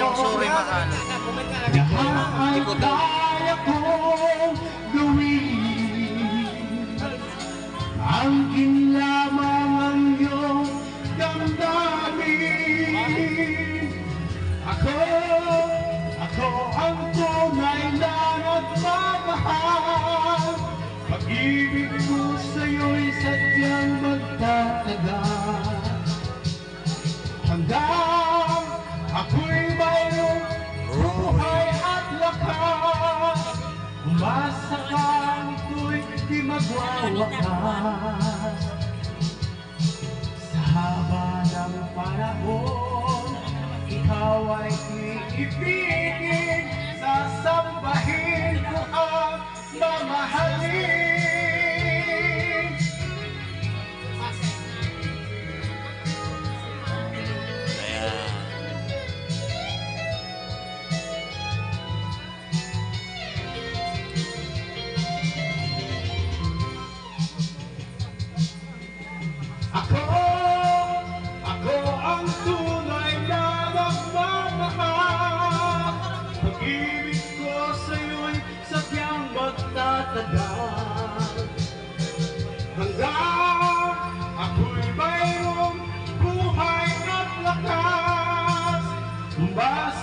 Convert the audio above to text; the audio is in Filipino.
yung sorry makano. Lahat kaya kong gawin, angkin lamang ang iyong damdamin. Ako ang tunay na nagmamahal. Pag-ibig ko sa'yo'y sadyang magtatagal, hanggang ako'y mayroong buhay at lakas. Umasa ka, ito'y di magwawakas. Sa haba ng panahon, ikaw ay iibigin, sasambahin ko ang mamahalin. Ako ang tunay na nagmamahal. Pag-ibig ko sa'yo'y sadyang magtatagal,